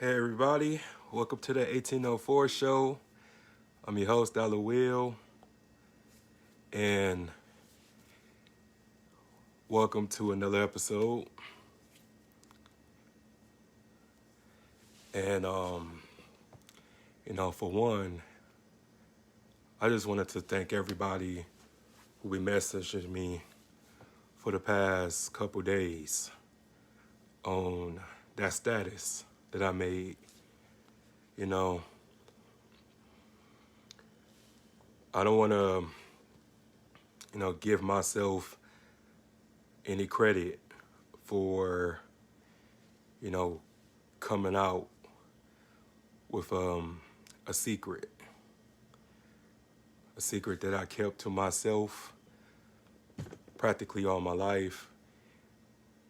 Hey everybody, welcome to the 1804 show. I'm your host, Dollar Will, and welcome to another episode. And for one, I just wanted to thank everybody who been messaging me for the past couple days on that status that I made. You know, I don't want to, give myself any credit for, coming out with a secret that I kept to myself practically all my life.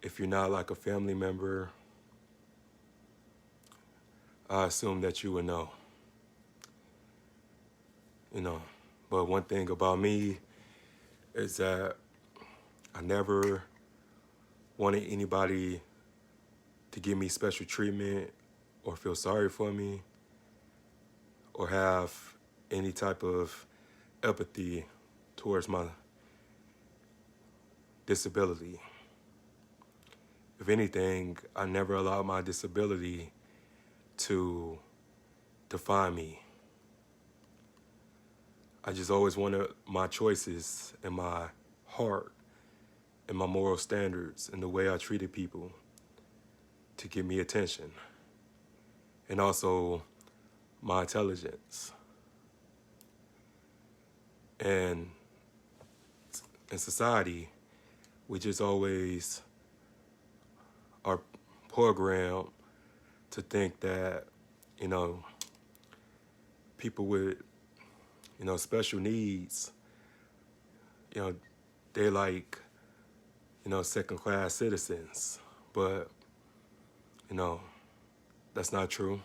If you're not like a family member, I assume that you would know. But one thing about me is that I never wanted anybody to give me special treatment or feel sorry for me or have any type of empathy towards my disability. If anything, I never allowed my disability to define me. I just always wanted my choices and my heart and my moral standards and the way I treated people to give me attention. And also my intelligence. And in society, we just always are programmed to think that, people with, special needs, they're like, second-class citizens. But, that's not true.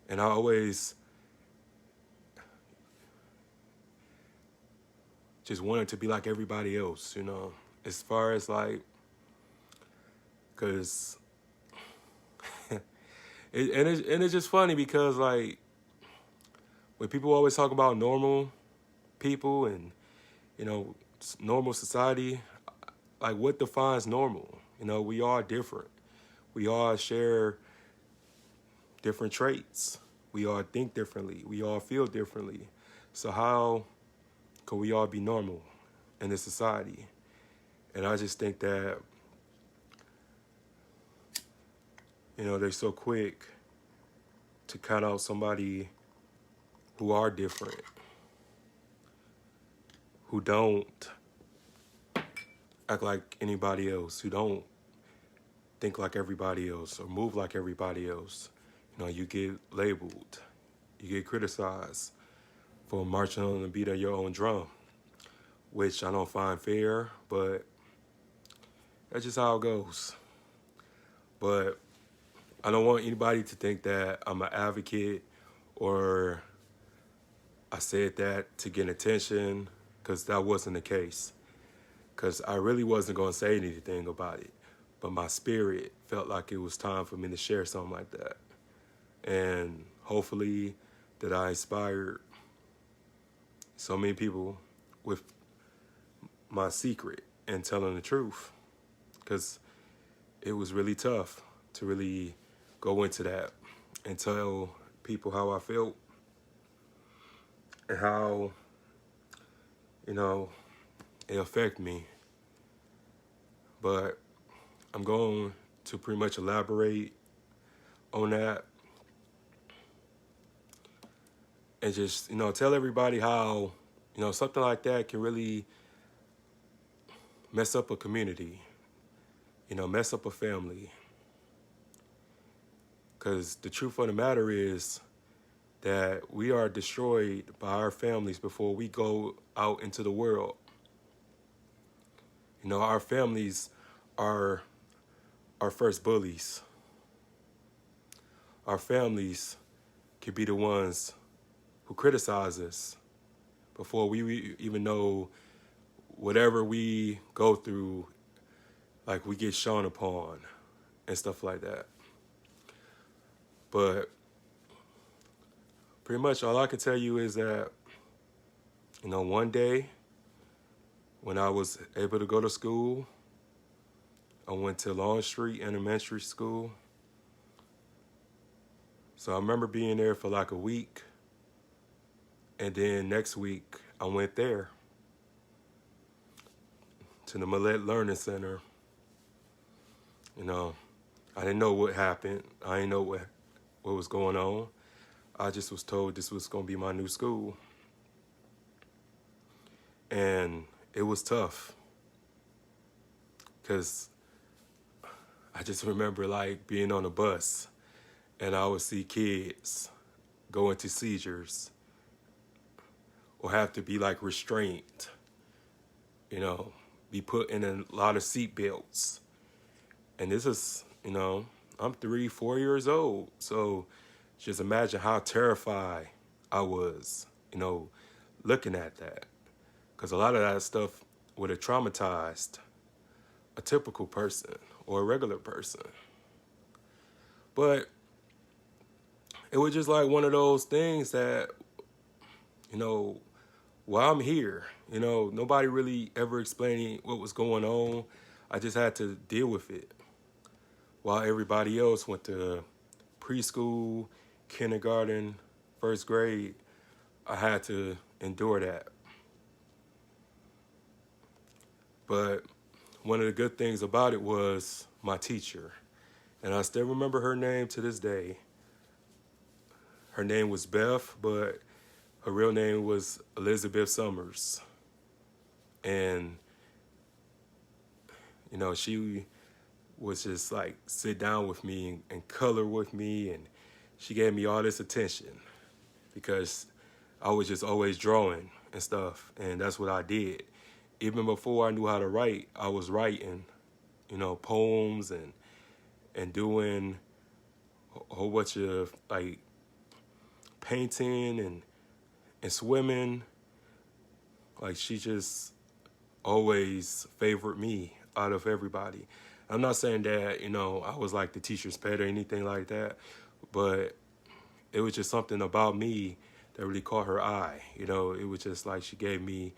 And I always just wanted to be like everybody else, as far as like, because, it's just funny because like, when people always talk about normal people and, normal society, like what defines normal? We are different. We all share different traits. We all think differently. We all feel differently. So how can we all be normal in this society? And I just think that, they're so quick to count out somebody who are different, who don't act like anybody else, who don't think like everybody else or move like everybody else. You get labeled, you get criticized for marching on the beat of your own drum, which I don't find fair, but that's just how it goes. But I don't want anybody to think that I'm an advocate or I said that to get attention, because that wasn't the case. Because I really wasn't going to say anything about it. But my spirit felt like it was time for me to share something like that. And hopefully that I inspired so many people with my secret and telling the truth. Because it was really tough to really go into that and tell people how I felt and how, it affected me. But I'm going to pretty much elaborate on that and just, tell everybody how, something like that can really mess up a community, mess up a family. Because the truth of the matter is that we are destroyed by our families before we go out into the world. Our families are our first bullies. Our families can be the ones who criticize us before we even know whatever we go through, like we get shown upon and stuff like that. But pretty much all I can tell you is that, one day when I was able to go to school, I went to Long Street Elementary School. So I remember being there for like a week. And then next week, I went there to the Millette Learning Center. I didn't know what happened. I didn't know what was going on. I just was told this was going to be my new school. And it was tough. Because I just remember like being on a bus and I would see kids go into seizures or have to be like restrained, be put in a lot of seat belts. And this is, I'm 3, 4 years old. So just imagine how terrified I was, looking at that. Because a lot of that stuff would have traumatized a typical person or a regular person. But it was just like one of those things that, while I'm here, nobody really ever explained what was going on. I just had to deal with it. While everybody else went to preschool, kindergarten, first grade, I had to endure that. But one of the good things about it was my teacher. And I still remember her name to this day. Her name was Beth, but her real name was Elizabeth Summers. And, she was just like sit down with me and color with me. And she gave me all this attention because I was just always drawing and stuff. And that's what I did. Even before I knew how to write, I was writing, poems and doing a whole bunch of like painting and swimming. Like she just always favored me out of everybody. I'm not saying that, I was like the teacher's pet or anything like that, but it was just something about me that really caught her eye. It was just like she gave me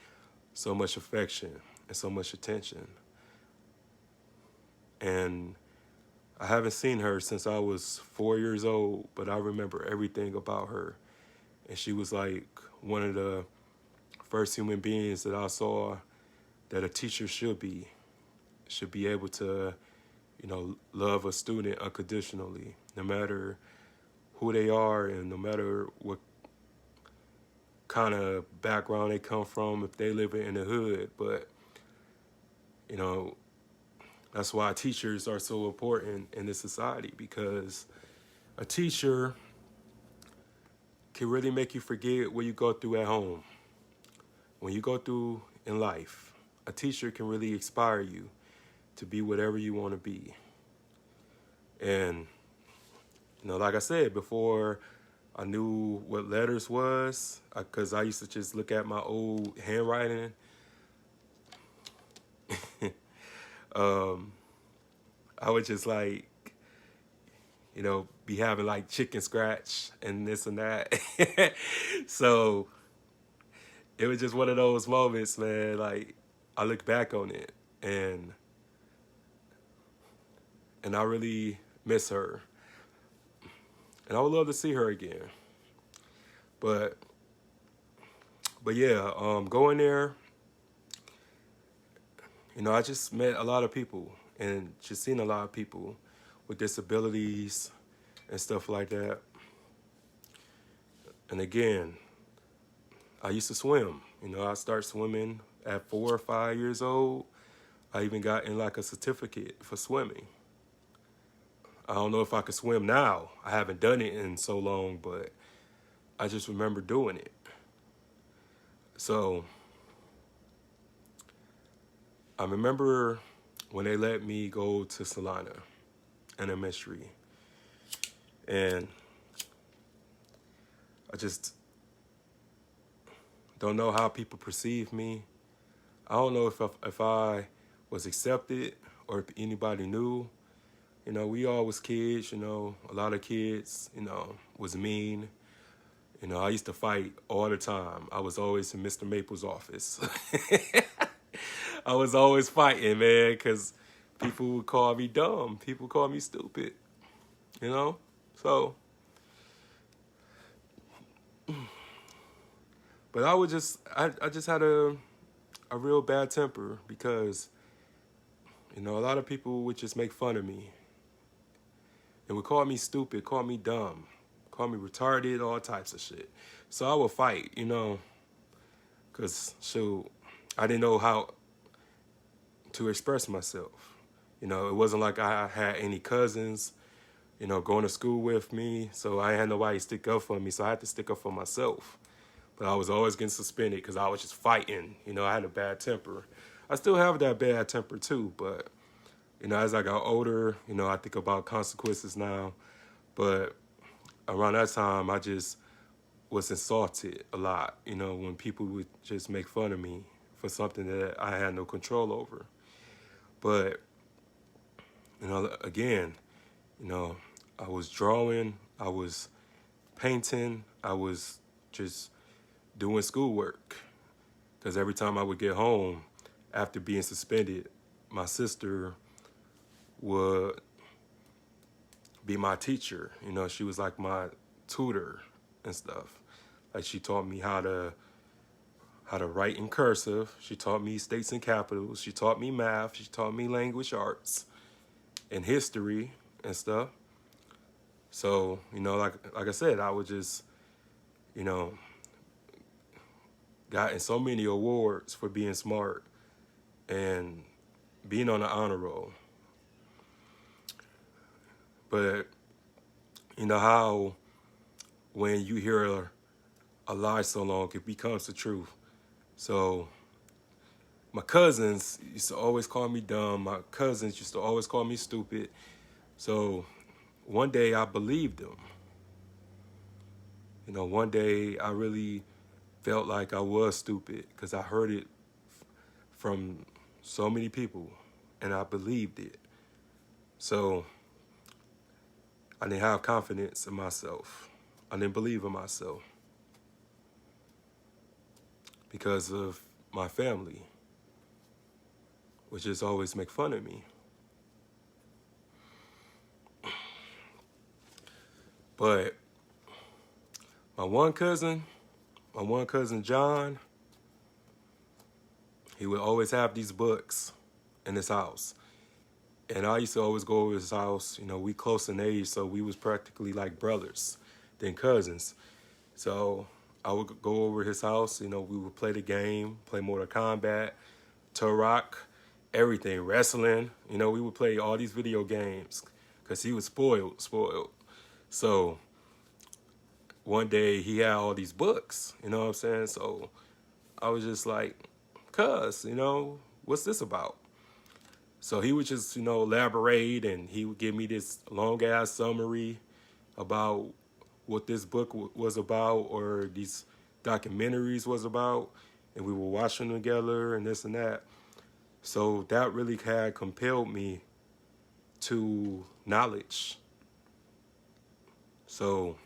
so much affection and so much attention. And I haven't seen her since I was 4 years old, but I remember everything about her. And she was like one of the first human beings that I saw that a teacher should be able to, love a student unconditionally, no matter who they are and no matter what kind of background they come from, if they live in the hood. But, that's why teachers are so important in this society, because a teacher can really make you forget what you go through at home. When you go through in life, a teacher can really inspire you to be whatever you want to be. And, like I said, before I knew what letters was, because I used to just look at my old handwriting. I would just like, be having like chicken scratch and this and that. So it was just one of those moments, man. Like I look back on it and I really miss her. And I would love to see her again. But yeah, going there, I just met a lot of people and just seen a lot of people with disabilities and stuff like that. And again, I used to swim. I started swimming at 4 or 5 years old. I even got in like a certificate for swimming. I don't know if I could swim now. I haven't done it in so long, but I just remember doing it. So I remember when they let me go to Salina Elementary. And I just don't know how people perceive me. I don't know if I was accepted or if anybody knew. We all was kids, a lot of kids, was mean. I used to fight all the time. I was always in Mr. Maple's office. I was always fighting, man, because people would call me dumb. People call me stupid, So, but I just had a real bad temper because, a lot of people would just make fun of me. And would call me stupid, call me dumb, call me retarded, all types of shit. So I would fight, because, shoot, I didn't know how to express myself. It wasn't like I had any cousins, going to school with me, so I had nobody to stick up for me, so I had to stick up for myself. But I was always getting suspended because I was just fighting. I had a bad temper. I still have that bad temper too, but, as I got older, I think about consequences now. But around that time, I just was insulted a lot, when people would just make fun of me for something that I had no control over. But, again, I was drawing, I was painting, I was just doing schoolwork. Because every time I would get home after being suspended, my sister would be my teacher. She was like my tutor and stuff. Like she taught me how to write in cursive. She taught me states and capitals. She taught me math. She taught me language arts and history and stuff. So, like I said, I would just, gotten so many awards for being smart and being on the honor roll. But how when you hear a lie so long, it becomes the truth. So my cousins used to always call me dumb. My cousins used to always call me stupid. So one day I believed them. One day I really felt like I was stupid because I heard it from so many people and I believed it. So I didn't have confidence in myself. I didn't believe in myself because of my family, which just always make fun of me. But my one cousin John, he would always have these books in his house. And I used to always go over his house. We close in age, so we was practically like brothers, then cousins. So I would go over his house. We would play the game, play Mortal Kombat, Turok, everything, wrestling. We would play all these video games because he was spoiled. So one day he had all these books, you know what I'm saying? So I was just like, cuz, what's this about? So he would just, elaborate, and he would give me this long-ass summary about what this book was about or these documentaries was about, and we were watching them together and this and that. So that really had compelled me to knowledge. So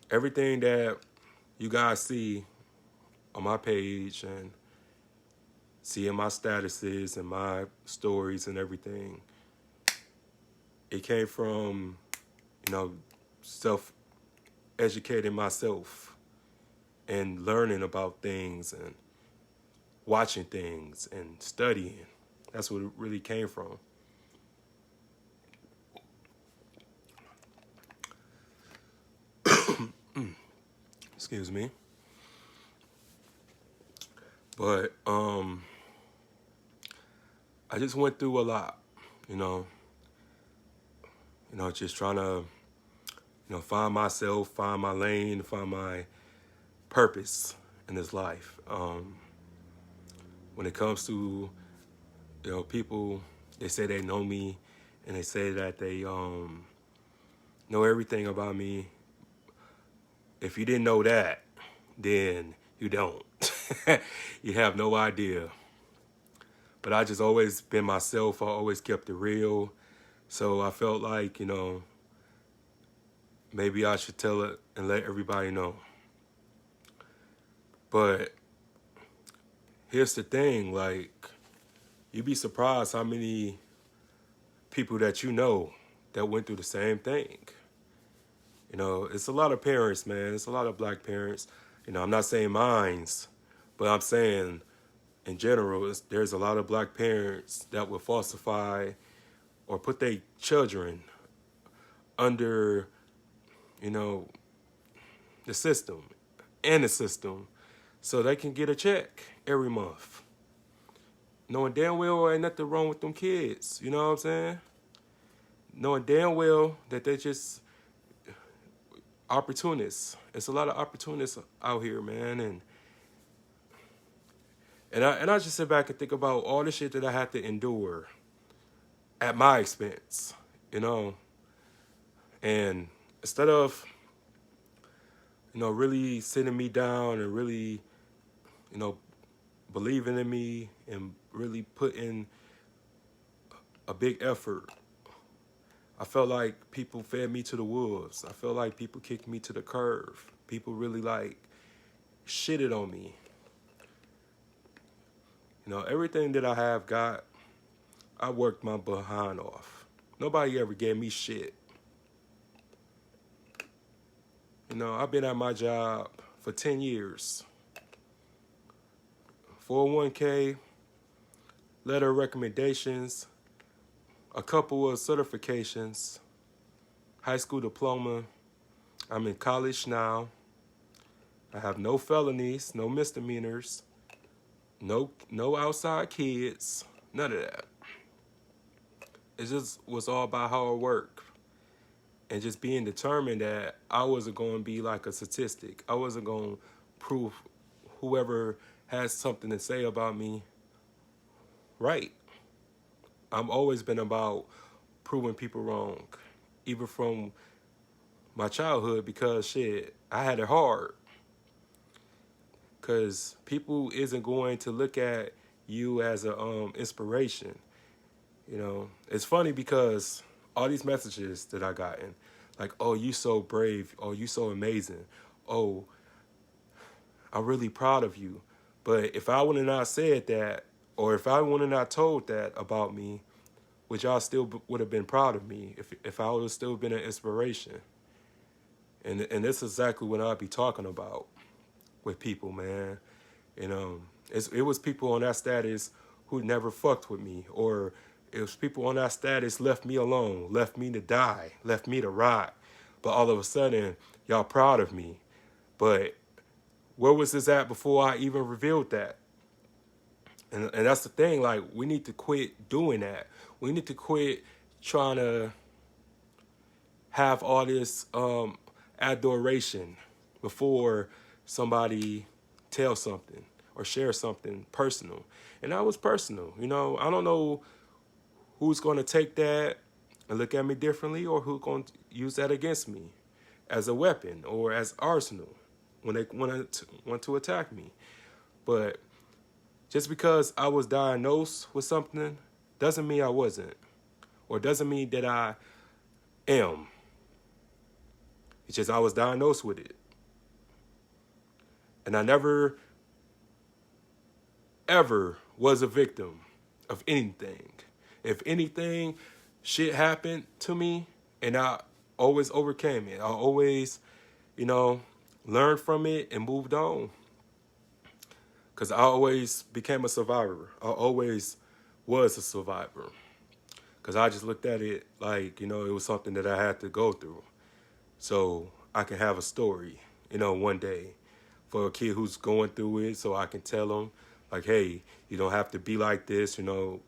everything that you guys see on my page and seeing my statuses and my stories and everything, it came from, self-educating myself and learning about things and watching things and studying. That's what it really came from. Excuse me. But I just went through a lot, just trying to, find myself, find my lane, find my purpose in this life. When it comes to, people, they say they know me and they say that they know everything about me. If you didn't know that, then you don't. You have no idea. But I just always been myself. I always kept it real. So I felt like, maybe I should tell it and let everybody know. But here's the thing, like, you'd be surprised how many people that you know that went through the same thing. It's a lot of parents, man. It's a lot of black parents. I'm not saying mines, but I'm saying in general, there's a lot of black parents that will falsify or put their children under, the system and the system so they can get a check every month. Knowing damn well ain't nothing wrong with them kids, you know what I'm saying? Knowing damn well that they're just opportunists. It's a lot of opportunists out here, man, and I just sit back and think about all the shit that I had to endure at my expense, and instead of really sitting me down and really believing in me and really putting a big effort, I felt like people fed me to the wolves. I felt like people kicked me to the curb. People really shitted on me. Everything that I have got, I worked my behind off. Nobody ever gave me shit. I've been at my job for 10 years. 401k, letter of recommendations, a couple of certifications, high school diploma. I'm in college now. I have no felonies, no misdemeanors, no outside kids, none of that. It just was all about hard work and just being determined that I wasn't going to be like a statistic. I wasn't going to prove whoever has something to say about me right. I've always been about proving people wrong, even from my childhood, because shit, I had it hard. Because people isn't going to look at you as a inspiration. It's funny because all these messages that I gotten, like, oh, you so brave, oh, you so amazing, oh, I'm really proud of you. But if I would have not said that, or if I would have not told that about me, would y'all still would have been proud of me if I would have still been an inspiration? And this is exactly what I'd be talking about with people, man. It was people on that status who never fucked with me, or it was people on that status left me alone, left me to die, left me to rot. But all of a sudden, y'all proud of me. But where was this at before I even revealed that? And that's the thing, like, we need to quit doing that. We need to quit trying to have all this adoration before somebody tells something or shares something personal. And that was personal. I don't know who's going to take that and look at me differently, or who's going to use that against me as a weapon or as arsenal when they want to attack me. But just because I was diagnosed with something doesn't mean I wasn't, or doesn't mean that I am. It's just I was diagnosed with it. And I never, ever was a victim of anything. If anything, shit happened to me, and I always overcame it. I always, learned from it and moved on. Because I always became a survivor. I always was a survivor. Because I just looked at it like, it was something that I had to go through. So I can have a story, one day for a kid who's going through it, so I can tell them, like, hey, you don't have to be like this,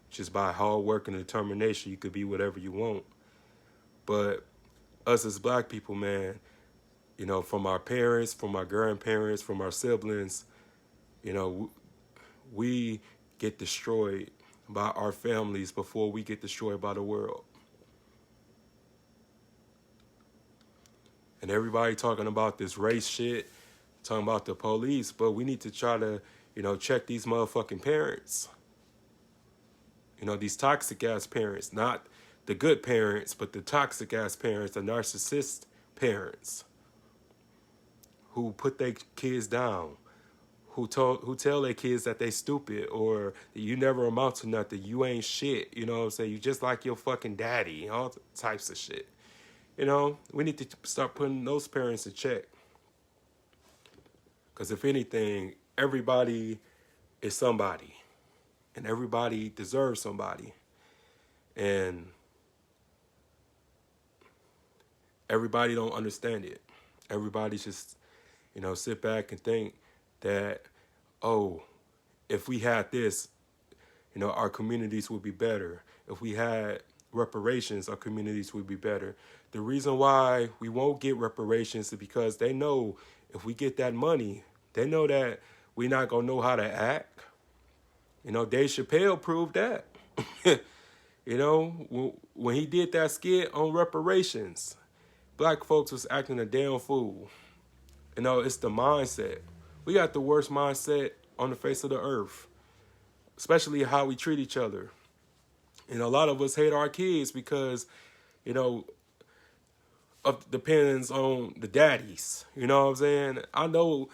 just by hard work and determination, you could be whatever you want. But us as black people, man, from our parents, from our grandparents, from our siblings, we get destroyed by our families before we get destroyed by the world. And everybody talking about this race shit, talking about the police, but we need to try to, check these motherfucking parents. These toxic ass parents, not the good parents, but the toxic ass parents, the narcissist parents who put their kids down, who tell their kids that they stupid or that you never amount to nothing, you ain't shit, you know what I'm saying? You just like your fucking daddy, all types of shit. You know, we need to start putting those parents in check. Because if anything, everybody is somebody. And everybody deserves somebody. And everybody don't understand it. Everybody just, sit back and think that, oh, if we had this, our communities would be better. If we had reparations, our communities would be better. The reason why we won't get reparations is because they know if we get that money, they know that we're not going to know how to act. Dave Chappelle proved that. When he did that skit on reparations, black folks was acting a damn fool. It's the mindset. We got the worst mindset on the face of the earth, especially how we treat each other. A lot of us hate our kids because, depends on the daddies. You know what I'm saying? I know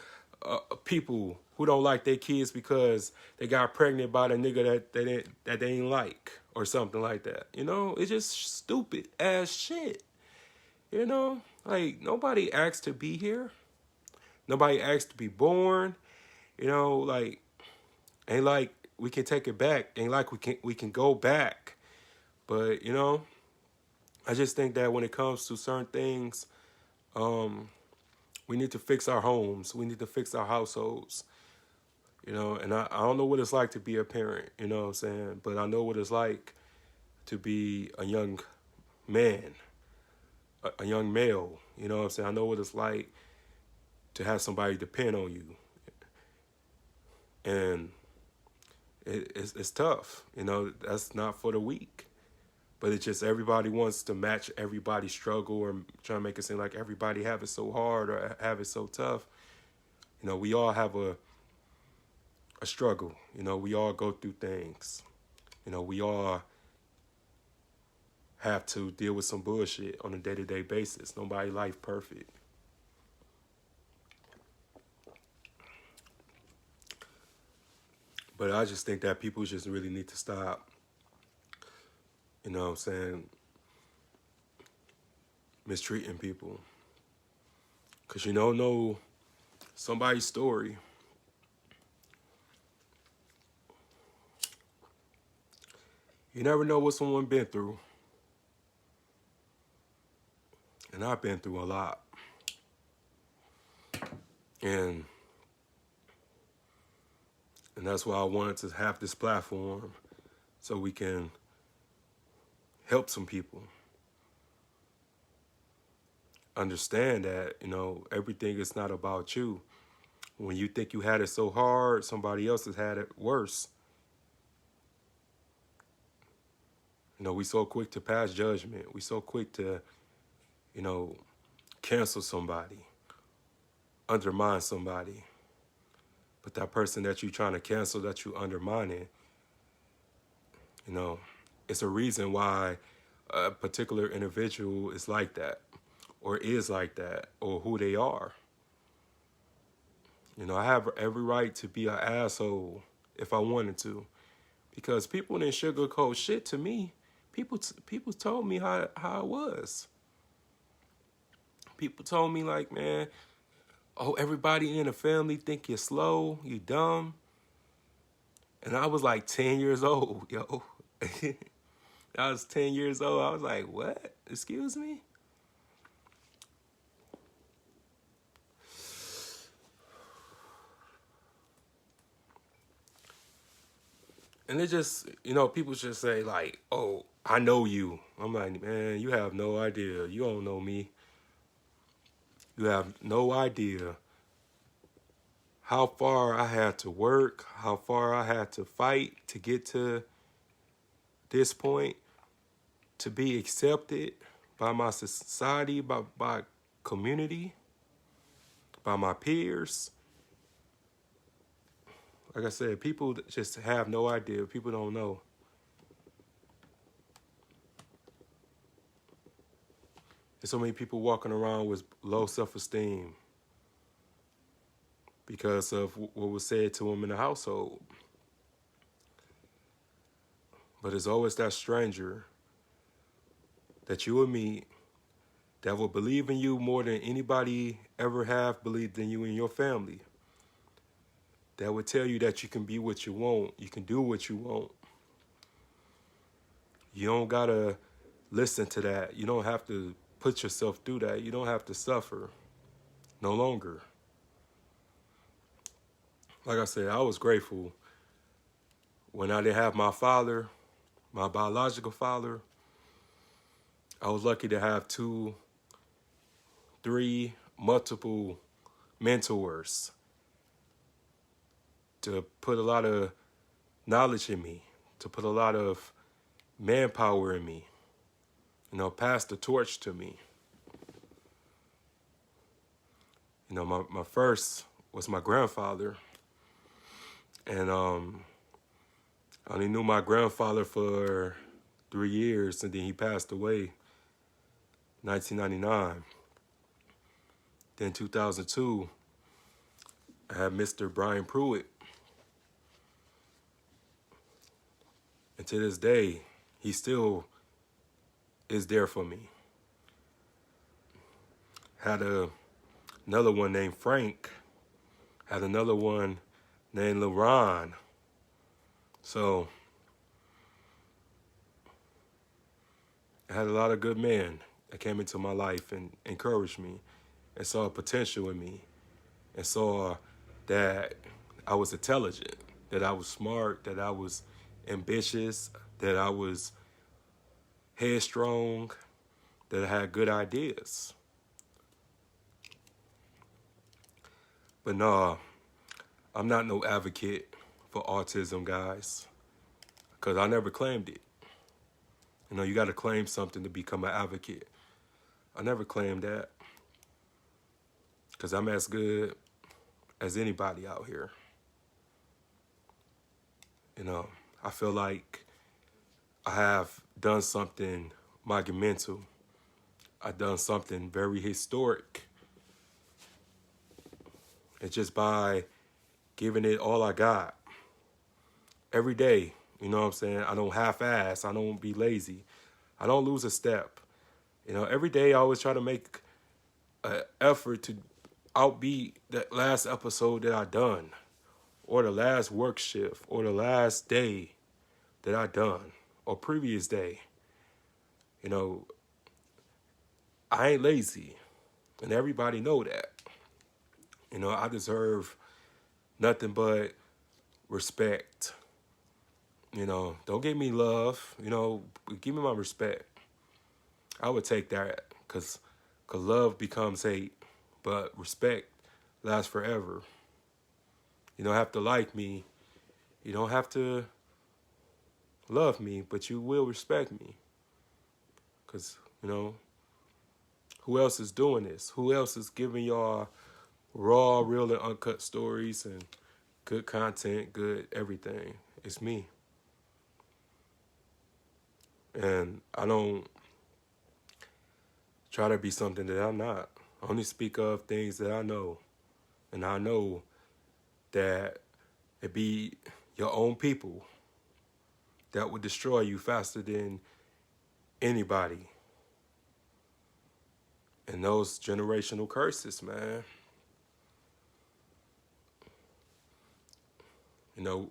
people who don't like their kids because they got pregnant by the nigga that they ain't like or something like that. It's just stupid ass shit. Like nobody asked to be here. Nobody asked to be born. Like ain't like we can take it back. Ain't like we can go back. But I just think that when it comes to certain things, we need to fix our homes. We need to fix our households. And I don't know what it's like to be a parent, you know what I'm saying? But I know what it's like to be a young man, a young male, you know what I'm saying? I know what it's like to have somebody depend on you. And it's tough, that's not for the weak. But it's just everybody wants to match everybody's struggle or try to make it seem like everybody have it so hard or have it so tough. We all have a struggle. We all go through things. We all have to deal with some bullshit on a day-to-day basis. Nobody life perfect. But I just think that people just really need to stop, mistreating people. Because you don't know somebody's story. You never know what someone been through. And I've been through a lot. And that's why I wanted to have this platform so we can help some people understand that, everything is not about you. When you think you had it so hard, somebody else has had it worse. We so quick to pass judgment. We so quick to, cancel somebody, undermine somebody. But that person that you're trying to cancel, that you undermining, it's a reason why a particular individual is like that or is like that or who they are. I have every right to be an asshole if I wanted to, because people didn't sugarcoat shit to me. People told me how it was. People told me like, man, oh, everybody in the family think you're slow, you dumb. And I was like 10 years old, yo. I was 10 years old. I was like, what? Excuse me? And it just, people just say like, oh, I know you. I'm like, man, you have no idea. You don't know me. You have no idea how far I had to work, how far I had to fight to get to this point, to be accepted by my society, by my community, by my peers. Like I said, people just have no idea. People don't know. There's so many people walking around with low self-esteem because of what was said to them in the household. But it's always that stranger that you will meet that will believe in you more than anybody ever have believed in you and your family. That will tell you that you can be what you want. You can do what you want. You don't gotta listen to that. You don't have to put yourself through that. You don't have to suffer no longer. Like I said, I was grateful when I didn't have my father, my biological father. I was lucky to have 2, 3, multiple mentors to put a lot of knowledge in me, to put a lot of manpower in me, pass the torch to me. My first was my grandfather. And I only knew my grandfather for 3 years, and then he passed away 1999. Then 2002, I had Mr. Brian Pruitt. And to this day, he still is there for me. Had another one named Frank. Had another one named LeRon. So I had a lot of good men that came into my life and encouraged me and saw potential in me and saw that I was intelligent, that I was smart, that I was ambitious, that I was headstrong, that I had good ideas. But no, I'm not no advocate for autism, guys, because I never claimed it. You got to claim something to become an advocate. I never claimed that because I'm as good as anybody out here. I feel like I have done something monumental. I've done something very historic. And just by giving it all I got every day, you know what I'm saying? I don't half-ass. I don't be lazy. I don't lose a step. Every day I always try to make an effort to outbeat that last episode that I done, or the last work shift, or the last day that I done, or previous day. I ain't lazy, and everybody know that. I deserve nothing but respect. Don't give me love, give me my respect. I would take that because love becomes hate, but respect lasts forever. You don't have to like me. You don't have to love me, but you will respect me. Because, who else is doing this? Who else is giving y'all raw, real, and uncut stories and good content, good everything? It's me. And I don't try to be something that I'm not. I only speak of things that I know. And I know that it be your own people that would destroy you faster than anybody. And those generational curses, man.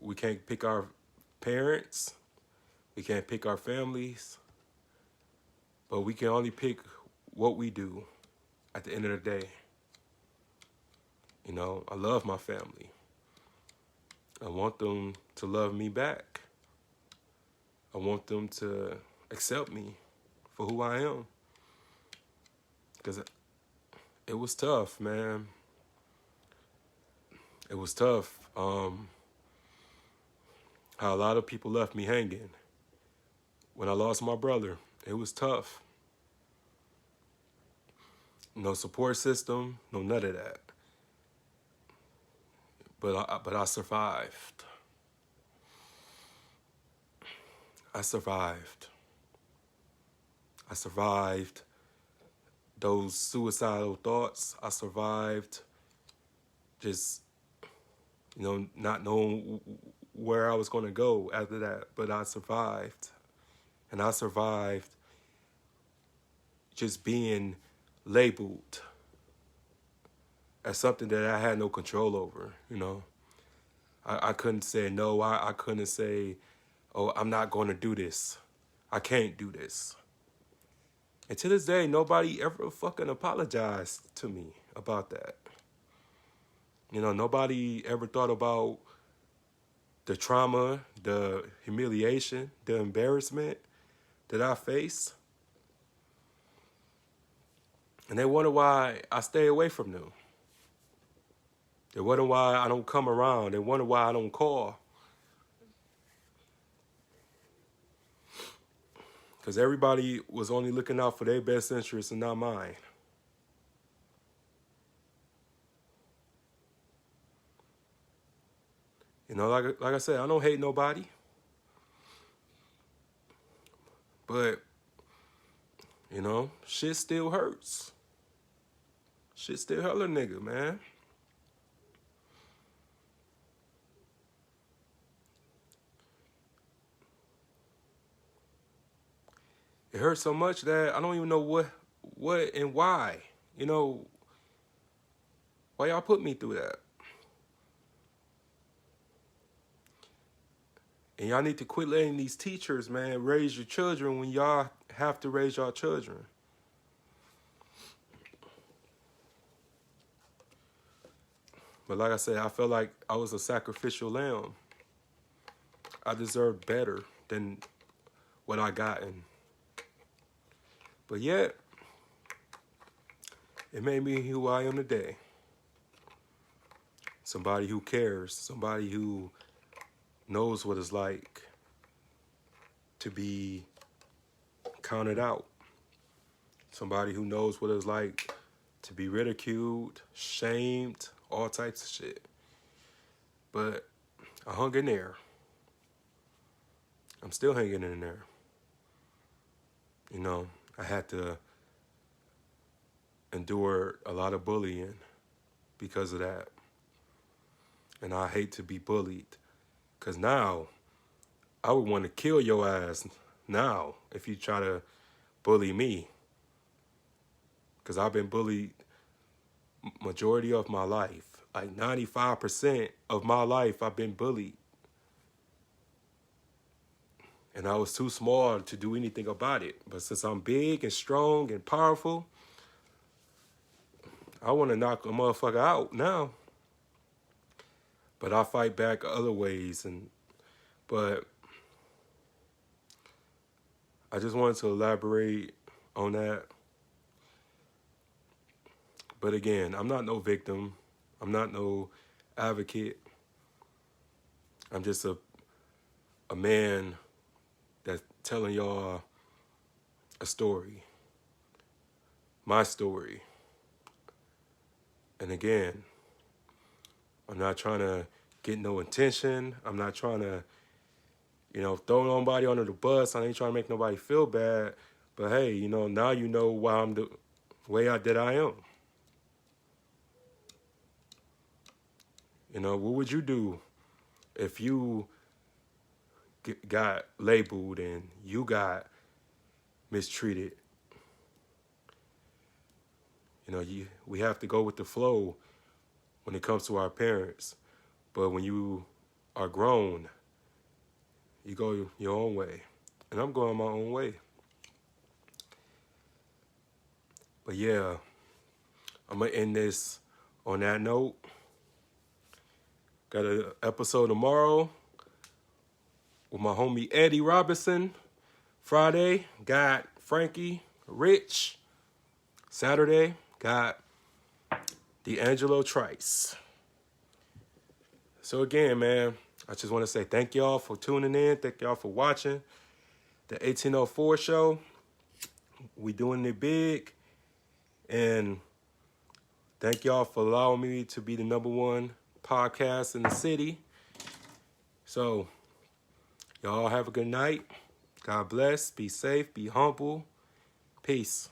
We can't pick our parents. We can't pick our families. But we can only pick what we do at the end of the day. I love my family. I want them to love me back. I want them to accept me for who I am. Because it was tough, man. It was tough. How a lot of people left me hanging. When I lost my brother, it was tough. No support system, no none of that. But I survived. I survived. those suicidal thoughts. I survived just, not knowing where I was going to go after that. But I survived. And I survived just being labeled as something that I had no control over, I couldn't say no. I couldn't say, oh, I'm not going to do this. I can't do this. And to this day, nobody ever fucking apologized to me about that. Nobody ever thought about the trauma, the humiliation, the embarrassment that I faced. And they wonder why I stay away from them. They wonder why I don't come around. They wonder why I don't call. Because everybody was only looking out for their best interests and not mine. Like I said, I don't hate nobody. But, shit still hurts. Shit still hurt a nigga, man. It hurts so much that I don't even know what and why. Why y'all put me through that? And y'all need to quit letting these teachers, man, raise your children when y'all have to raise y'all children. But like I said, I felt like I was a sacrificial lamb. I deserved better than what I gotten. But yet, it made me who I am today. Somebody who cares. Somebody who knows what it's like to be counted out. Somebody who knows what it's like to be ridiculed, shamed, all types of shit. But I hung in there. I'm still hanging in there. I had to endure a lot of bullying because of that. And I hate to be bullied. Because now, I would want to kill your ass now if you try to bully me. Because I've been bullied majority of my life. Like 95% of my life, I've been bullied. And I was too small to do anything about it. But since I'm big and strong and powerful, I want to knock a motherfucker out now. But I fight back other ways. But I just wanted to elaborate on that. But again, I'm not no victim. I'm not no advocate. I'm just a man that's telling y'all a story. My story. And again, I'm not trying to get no attention. I'm not trying to, throw nobody under the bus. I ain't trying to make nobody feel bad. But hey, now you know why I'm the way that I am. What would you do if you got labeled and you got mistreated? We have to go with the flow when it comes to our parents. But when you are grown, you go your own way. And I'm going my own way. But yeah, I'm going to end this on that note. Got an episode tomorrow with my homie Eddie Robinson. Friday, got Frankie Rich. Saturday, got D'Angelo Trice. So again, man, I just want to say thank y'all for tuning in. Thank y'all for watching the 1804 show. We doing it big. And thank y'all for allowing me to be the #1 podcast in the city. So, y'all have a good night. God bless. Be safe. Be humble. Peace.